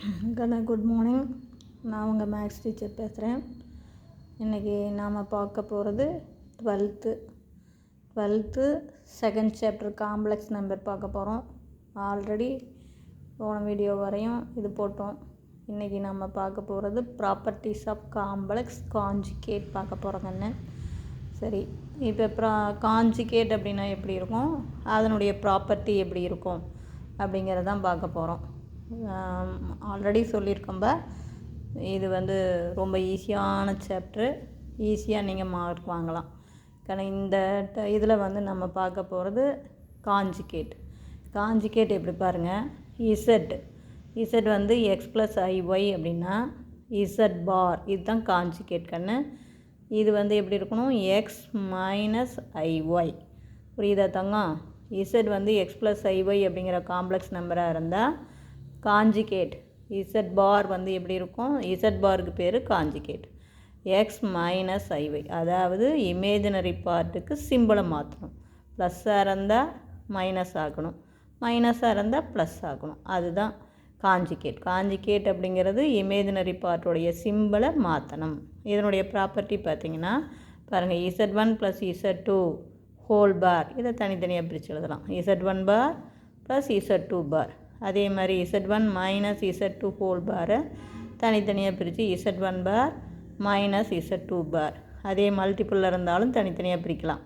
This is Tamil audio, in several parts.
Good morning. நான் உங்கள் மேக்ஸ் டீச்சர் பேசுகிறேன். இன்றைக்கி நாம் பார்க்க போகிறது twelfth second chapter complex number பார்க்க போகிறோம். ஆல்ரெடி போன வீடியோ வரையும் இது போட்டோம். இன்றைக்கி நம்ம பார்க்க போகிறது ப்ராப்பர்ட்டிஸ் ஆஃப் காம்ப்ளெக்ஸ் காஞ்சுகேட் பார்க்க போகிறோங்கன்னு. சரி, இப்போ காஞ்சுகேட் அப்படின்னா எப்படி இருக்கும், அதனுடைய ப்ராப்பர்ட்டி எப்படி இருக்கும் அப்படிங்கிறதான் பார்க்க போகிறோம். ஆல்ரெடி சொல்லியிருக்கோம்ப, இது ரொம்ப ஈஸியான சாப்ட்ரு. ஈஸியாக நீங்கள் மார்க் வாங்கலாம். இந்த இதில் நம்ம பார்க்க போகிறது காஞ்சுகேட் எப்படி பாருங்கள். இசட் எக்ஸ் ப்ளஸ் ஐஒய் அப்படின்னா இசட் பார், இதுதான் காஞ்சுகேட் கண்ணு. இது எப்படி இருக்கணும், எக்ஸ் மைனஸ் ஐஒய். புரியுதா தங்கம்? இசட் எக்ஸ் ப்ளஸ் ஐஒய் அப்படிங்கிற காம்ப்ளெக்ஸ் நம்பராக இருந்தால் காஞ்சுகேட் இசட் பார் எப்படி இருக்கும், இசட் பாருக்கு பேர் காஞ்சுகேட். எக்ஸ் மைனஸ் ஐஒய், அதாவது இமேஜினரி பார்ட்டுக்கு சிம்பிளை மாற்றணும். ப்ளஸ்ஸாக இருந்தால் மைனஸ் ஆகணும், மைனஸாக இருந்தால் ப்ளஸ் ஆகணும். அதுதான் காஞ்சுகேட் அப்படிங்கிறது இமேஜினரி பார்ட்டுடைய சிம்பிளை மாற்றணும். இதனுடைய ப்ராப்பர்ட்டி பார்த்திங்கன்னா பாருங்கள், Z1 + Z2 ஹோல் பார், இதை தனித்தனியாக பிரித்து எழுதலாம். Z1 பார் ப்ளஸ் Z2 பார். அதே மாதிரி Z1 மைனஸ் Z2 ஹோல் பாரை தனித்தனியாக பிரித்து Z1 பார் மைனஸ் Z2 பார். அதே மல்டிப்புளில் இருந்தாலும் தனித்தனியாக பிரிக்கலாம்.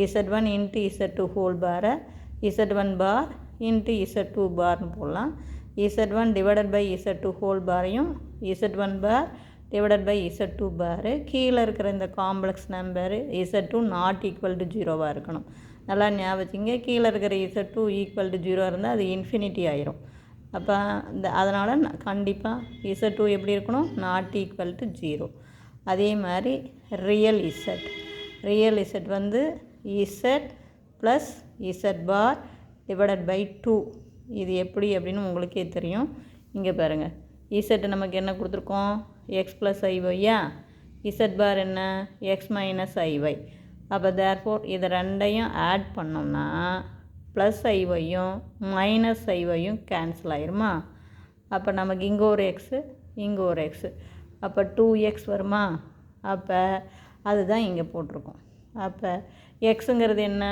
Z1 இன்ட்டு Z2 ஹோல் பாரை Z1 பார் இன்ட்டு Z2 பார்னு போடலாம். Z1 divided by Z2 whole பாரையும் Z1 bar divided by Z2 bar. கீழே இருக்கிற இந்த complex number Z2 not equal to 0வாக இருக்கணும். நல்லா ஞாபகம் வச்சுங்க. கீழே இருக்கிற Z2 ஈக்குவல் டு 0 இருந்தால் அது இன்ஃபினிட்டி ஆயிரும். அப்போ அதனால் கண்டிப்பாக Z2 எப்படி இருக்கணும், நாட் ஈக்குவல் டு 0. அதே மாதிரி real Z Z plus Z bar divided by 2. இது எப்படி அப்படின்னு உங்களுக்கே தெரியும். இங்கே பாருங்கள், இசட் நமக்கு என்ன கொடுத்துருக்கோம், எக்ஸ் ப்ளஸ் ஐஒய்யா. இசட் பார் என்ன, எக்ஸ் மைனஸ் ஐஒய். அப்போ தேர்ஃபோர் இதை ரெண்டையும் ஆட் பண்ணோம்னா ப்ளஸ் ஐஒய்யும் மைனஸ் ஐஒய்யும் கேன்சல் ஆயிருமா. அப்போ நமக்கு இங்கே ஒரு எக்ஸு, அப்போ 2x வருமா. அப்போ அதுதான் இங்கே போட்டிருக்கோம். அப்போ எக்ஸுங்கிறது என்ன,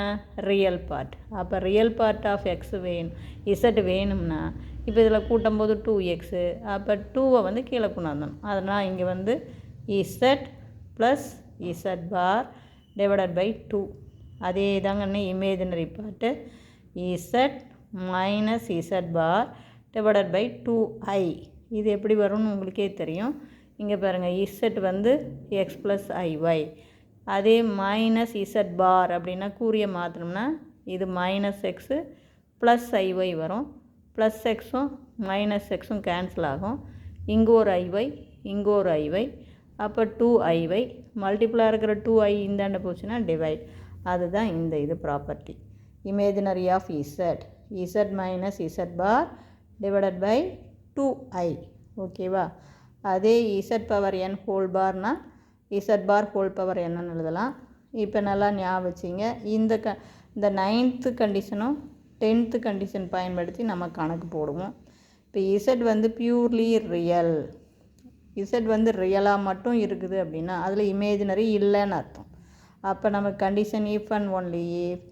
ரியல் பார்ட். அப்போ real part of x z வேணும்னா இப்போ இதில் கூட்டும்போது 2x, அப்போ 2வை கீழே கொண்டாந்தோம். அதனால் இங்கே z plus z bar divided by 2. அதே தாங்க imaginary part z minus Z bar divided by 2i. இது எப்படி வரும்னு உங்களுக்கே தெரியும். இங்கே பாருங்கள், இசட் எக்ஸ் ப்ளஸ் ஐஒய். அதே மைனஸ் இசட் பார் அப்படின்னா கூறிய மாற்றணும்னா இது மைனஸ் எக்ஸு ப்ளஸ் ஐஒய் வரும். ப்ளஸ் எக்ஸும் மைனஸ் எக்ஸும் கேன்சல் ஆகும். இங்கே ஒரு ஐஒய், அப்போ 2iy. மல்டிப்புளாக இருக்கிற 2i இந்தாண்ட போச்சுன்னா டிவைட். அதுதான் இந்த இது property. Imaginary of Z minus Z bar divided by 2i. ஓகேவா. அதே இசட் பவர் n ஹோல் பார்னால் இசட் பார் ஹோல் பவர் என்னன்னு எழுதலாம். இப்போ நல்லா ஞாபகம் வச்சிங்க. இந்த 9th கண்டிஷனும் 10th கண்டிஷன் பயன்படுத்தி நம்ம கணக்கு போடுவோம். இப்போ இசட் பியூர்லி ரியல், இசட் ரியலாக மட்டும் இருக்குது அப்படின்னா அதில் இமேஜினரி இல்லைன்னு அர்த்தம். அப்போ நம்ம condition if and only if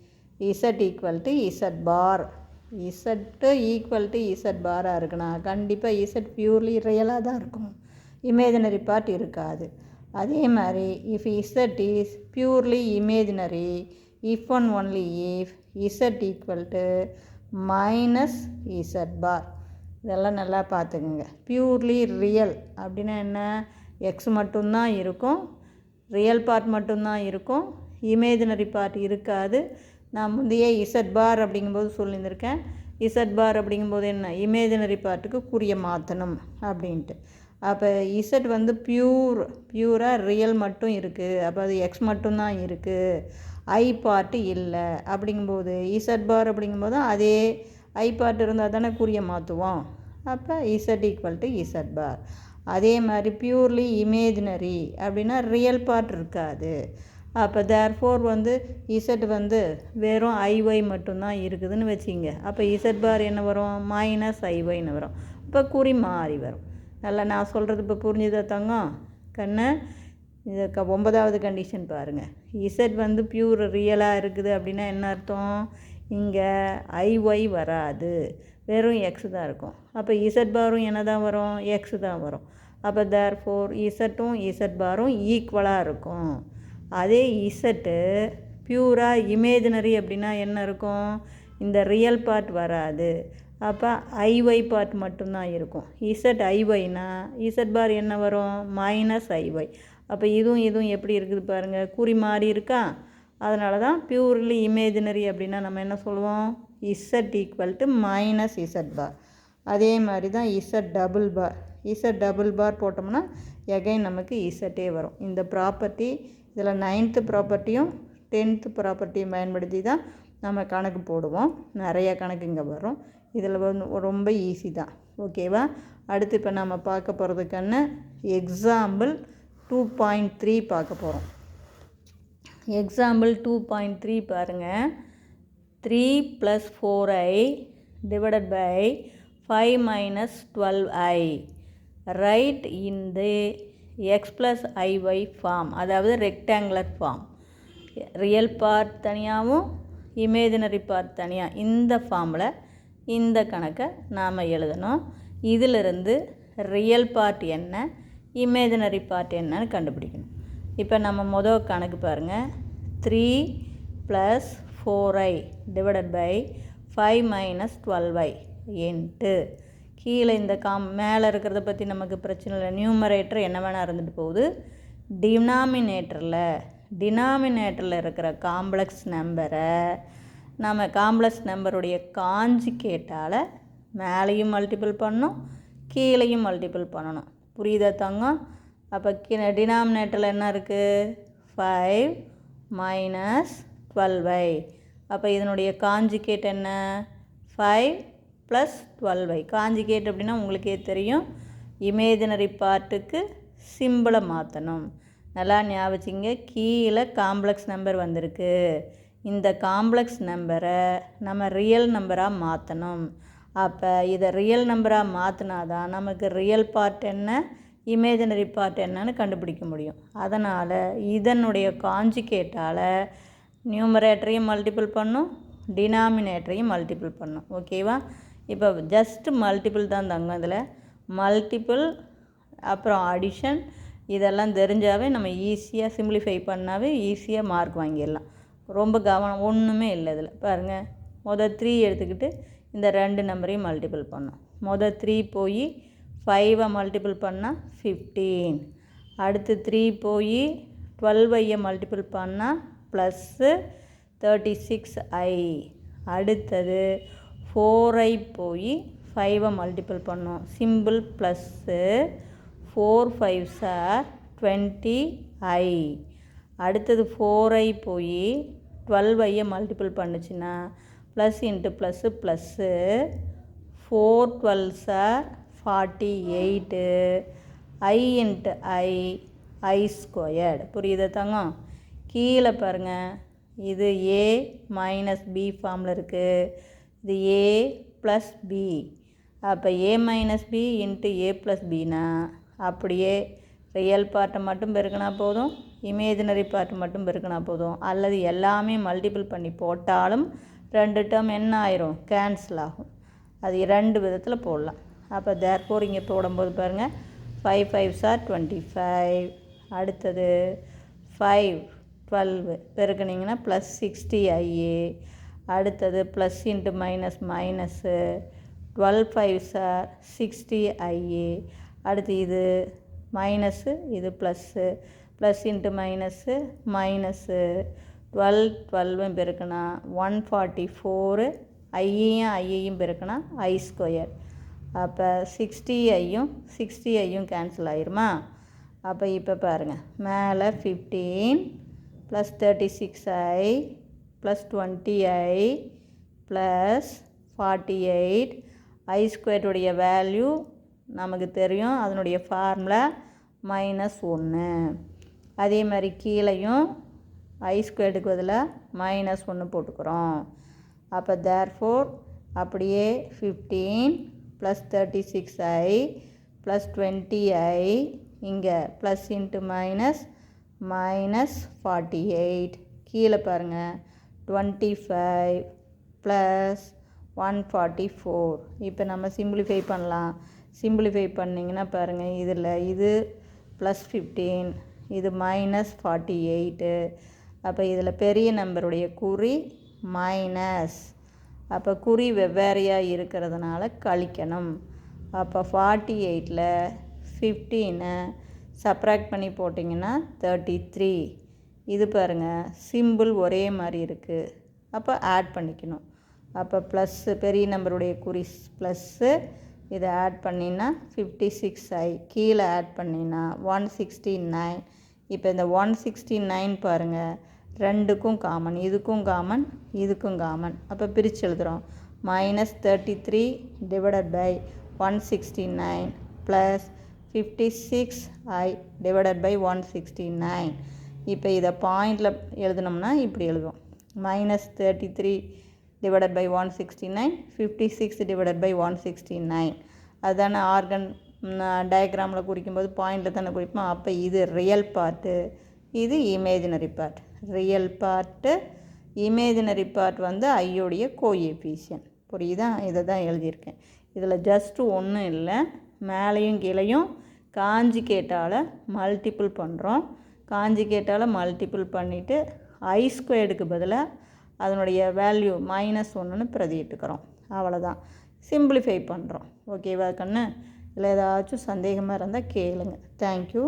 Z equal to Z bar, Z equal to Z பாராக இருக்குன்னா கண்டிப்பாக இசட் பியூர்லி ரியலாக தான் இருக்கும், இமேஜினரி பார்ட் இருக்காது. அதே மாதிரி if Z is purely imaginary if and only if Z equal to minus Z bar. இதெல்லாம் நல்லா பார்த்துக்குங்க. பியூர்லி ரியல் அப்படின்னா என்ன, எக்ஸ் மட்டும்தான் இருக்கும், ரியல் பார்ட் மட்டும்தான் இருக்கும், இமேஜினரி பார்ட் இருக்காது. நான் முந்தைய இசட் பார் அப்படிங்கும்போது சொல்லியிருந்திருக்கேன். இசட் பார் அப்படிங்கும்போது என்ன, இமேஜினரி பார்ட்டுக்கு குறிய மாற்றணும் அப்படின்ட்டு. அப்போ இசட் பியூராக ரியல் மட்டும் இருக்குது, அப்போ அது எக்ஸ் மட்டும்தான் இருக்குது, ஐ பார்ட்டு இல்லை. அப்படிங்கும்போது இசட் பார் அப்படிங்கும்போது அதே ஐ பார்ட் இருந்தால் தானே குறிய மாற்றுவோம். அப்போ Z equal to Z bar. அதே மாதிரி பியூர்லி இமேஜினரி அப்படின்னா ரியல் பார்ட் இருக்காது, அப்போ தேர்ஃபோர் வந்து இசட் வந்து வெறும் ஐஒய் மட்டும்தான் இருக்குதுன்னு வச்சுங்க. அப்போ இசட் பார் என்ன வரும்? மைனஸ் ஐஒய்னு வரும். இப்போ குறி மாறி வரும். நல்லா நான் சொல்கிறது இப்போ புரிஞ்சுதா தங்கம்? கண்ணு இது 9வது கண்டிஷன் பாருங்கள். இசட் வந்து பியூர் ரியலாக இருக்குது அப்படின்னா என்ன அர்த்தம்? இங்கே ஐஒய் வராது, வெறும் எக்ஸ் தான் இருக்கும். அப்போ இசட் பாரும் என்ன தான் வரும்? எக்ஸ் தான் வரும். அப்போ தேர்ஃபோர் இசட்டும் இசட் பாரும் ஈக்குவலாக இருக்கும். அதே இசட்டு பியூராக இமேஜினரி அப்படின்னா என்ன இருக்கும்? இந்த ரியல் பார்ட் வராது. அப்போ ஐஒய் பார்ட் மட்டும்தான் இருக்கும். இசட் ஐஒய்னா இசட் பார் என்ன வரும்? மைனஸ் ஐஒய். அப்போ இதுவும் எப்படி இருக்குது பாருங்கள், குறி மாறி இருக்கா? அதனால தான் பியூர்லி இமேஜினரி அப்படின்னா நம்ம என்ன சொல்லுவோம்? Z equal to minus Z bar. அதே மாதிரி தான் Z double bar. Z double bar போட்டோம்னா எகைன் நமக்கு இசட்டே வரும். இந்த ப்ராப்பர்ட்டி இதில் 9th ப்ராப்பர்ட்டியும் 10th ப்ராப்பர்ட்டியும் பயன்படுத்தி தான் நம்ம கணக்கு போடுவோம். நிறைய கணக்கு இங்கே வரும். இதில் வந்து ரொம்ப ஈஸி தான். ஓகேவா? அடுத்து இப்போ நம்ம பார்க்க போகிறதுக்கான எக்ஸாம்பிள் 2.3 பார்க்க போகிறோம். எக்ஸாம்பிள் 2.3 பாருங்கள். 3 + 4i divided by 5 - 12i right in the x + iy form, அதாவது ரெக்டாங்குலர் ஃபார்ம். ரியல் பார்ட் தனியாகவும் இமேஜினரி பார்ட் தனியாக, இந்த ஃபார்மில் இந்த கணக்கை நாம் எழுதணும். இதிலிருந்து ரியல் பார்ட் என்ன, இமேஜினரி பார்ட் என்னன்னு கண்டுபிடிக்கணும். இப்போ நம்ம முதல் கணக்கு பாருங்கள். 3 + 4i divided by 5 - 12i into கீழே இந்த மேலே இருக்கிறத பற்றி நமக்கு பிரச்சனை இல்லை. நியூமரேட்டர் என்ன வேணால் இருந்துட்டு போகுது. டினாமினேட்டரில் இருக்கிற காம்ப்ளெக்ஸ் நம்பரை நம்ம காம்ப்ளெக்ஸ் நம்பருடைய காஞ்சுகேட்டால் மேலேயும் மல்டிபிள் பண்ணணும், கீழேயும் மல்டிபிள் பண்ணணும். புரியுதா தங்கம்? அப்போ டினாமினேட்டரில் என்ன இருக்குது? 5 - 12i. அப்போ இதனுடைய காஞ்சுகேட் என்ன? 5 + 12i. காஞ்சுகேட் அப்படின்னா உங்களுக்கே தெரியும், இமேஜினரி பார்ட்டுக்கு சிம்பிளை மாற்றணும். நல்லா ஞாபகிங்க. கீழே காம்ப்ளெக்ஸ் நம்பர் வந்திருக்கு. இந்த காம்ப்ளெக்ஸ் நம்பரை நம்ம ரியல் நம்பராக மாற்றணும். அப்போ இதை ரியல் நம்பராக மாற்றினா தான் நமக்கு ரியல் பார்ட் என்ன, இமேஜினரி பார்ட் என்னன்னு கண்டுபிடிக்க முடியும். அதனால் இதனுடைய காஞ்சுகேட்டால் நியூமரேட்டரையும் மல்டிபிள் பண்ணும், டினாமினேட்டரையும் மல்டிபிள் பண்ணும். ஓகேவா? இப்போ ஜஸ்ட்டு மல்டிபிள் தான் தங்க. இதில் மல்டிபிள் அப்புறம் அடிஷன் இதெல்லாம் தெரிஞ்சாவே நம்ம ஈஸியாக சிம்பிளிஃபை பண்ணாவே ஈஸியாக மார்க் வாங்கிடலாம். ரொம்ப கவனம் ஒன்றுமே இல்லை இதில். பாருங்கள், மொதல் 3 எடுத்துக்கிட்டு இந்த 2 நம்பரையும் மல்டிபிள் பண்ணோம். மொதல் 3 போய் 5 மல்டிபிள் பண்ணால் 15. அடுத்து 3 போய் 12ஐ மல்டிபிள் பண்ணால் ப்ளஸ்ஸு 36i. அடுத்தது 4i போய் 5 மல்டிபிள் பண்ணோம், simple plus 4 5s are 20i. அடுத்தது 4i போய் 12ஐ மல்டிபிள் பண்ணுச்சுன்னா plus into plus plus 4 12s are 48 i into i squared. புரியுதா தங்கம்? கீழே பாருங்கள், இது a - b ஃபார்மில் இருக்குது. இது a + b. அப்போ a - b இன்ட்டு a + bனா அப்படியே ரியல் பார்ட்டை மட்டும் பெருக்கினா போதும், இமேஜினரி பார்ட் மட்டும் பெருக்கினா போதும். அல்லது எல்லாமே மல்டிபிள் பண்ணி போட்டாலும் 2 டேர்ம் என்ன ஆயிரும்? கேன்சல் ஆகும். அது 2 விதத்தில் போடலாம். அப்போ தேர்ஃபோர் இங்கே போடும்போது பாருங்கள், 5 5s are 25. அடுத்தது 5 12 பெருக்கினீங்கன்னா ப்ளஸ் 60i. அடுத்தது plus into minus minus 12 5s are 60i. அடுத்து இது மைனஸு, இது plus, plus into minus minus 12 12 பெருக்கினா 144. ஐயையும் பெருக்கினா i ஸ்கொயர். அப்போ 60ஐயும் 60ஐயும் கேன்சல் ஆயிருமா? அப்போ இப்போ பாருங்கள், மேலே 15 plus 36i plus 20i plus 48. i ஸ்கொயருடைய வேல்யூ நமக்கு தெரியும், அதனுடைய ஃபார்முலா -1. அதே மாதிரி கீழையும் ஐ ஸ்கொயர்டுக்கு பதிலாக -1 போட்டுக்கிறோம். அப்போ தேர்ஃபோர் அப்படியே 15 + 36i + 20i இங்கே ப்ளஸ் இன்ட்டு -48 கீழே பாருங்கள் 25 + 144. இப்போ நம்ம சிம்பிளிஃபை பண்ணலாம். சிம்பிளிஃபை பண்ணிங்கன்னா பாருங்கள் இதில் இது +15 இது -48. அப்போ இதில் பெரிய நம்பருடைய குறி மைனஸ், அப்போ குறி வெவ்வேறையாக இருக்கிறதுனால கழிக்கணும். அப்போ 48ல் 15 சப்ராக்ட் பண்ணி போட்டிங்கன்னா 33. இது பாருங்கள் சிம்பிள் ஒரே மாதிரி இருக்குது. அப்போ ஆட் பண்ணிக்கணும். அப்போ ப்ளஸ்ஸு பெரிய நம்பருடைய குறி ப்ளஸ்ஸு, இதை ஆட் பண்ணினா 56i கீழே ஆட் பண்ணினா 169. இப்போ இந்த 169 பாருங்கள் ரெண்டுக்கும் காமன், இதுக்கும் காமன் இதுக்கும் காமன். அப்போ பிரித்து எழுதுகிறோம். -33 / 169 + 56i / 169. இப்போ இதை பாயிண்டில் எழுதினோம்னா இப்படி எழுதுவோம். -33 / 169 56 / 169. அதுதானே ஆர்கன் டயக்ராமில் குறிக்கும்போது பாயிண்டில் தானே குறிப்போம். அப்போ இது ரியல் பார்ட்டு, இது imaginary part. Real part imaginary part வந்து ஐயோடைய கோஎஃபிஷியன்ட். புரியுதா? இதை தான் எழுதியிருக்கேன். இதில் ஜஸ்ட்டு ஒன்றும் இல்லை, மேலேயும் கீழையும் காஞ்சிகேட்டால் மல்டிப்புள் பண்ணுறோம். காஞ்சிகேட்டால் மல்டிப்புள் பண்ணிவிட்டு ஐ ஸ்கொயர்டுக்கு பதிலாக அதனுடைய வேல்யூ -1ன்னு பிரதியிட்டுக்கிறோம். அவ்வளோதான், சிம்பிளிஃபை பண்ணுறோம். ஓகேவா கண்ணு? இல்லை ஏதாச்சும் சந்தேகமாக இருந்தால் கேளுங்க. தேங்க்யூ.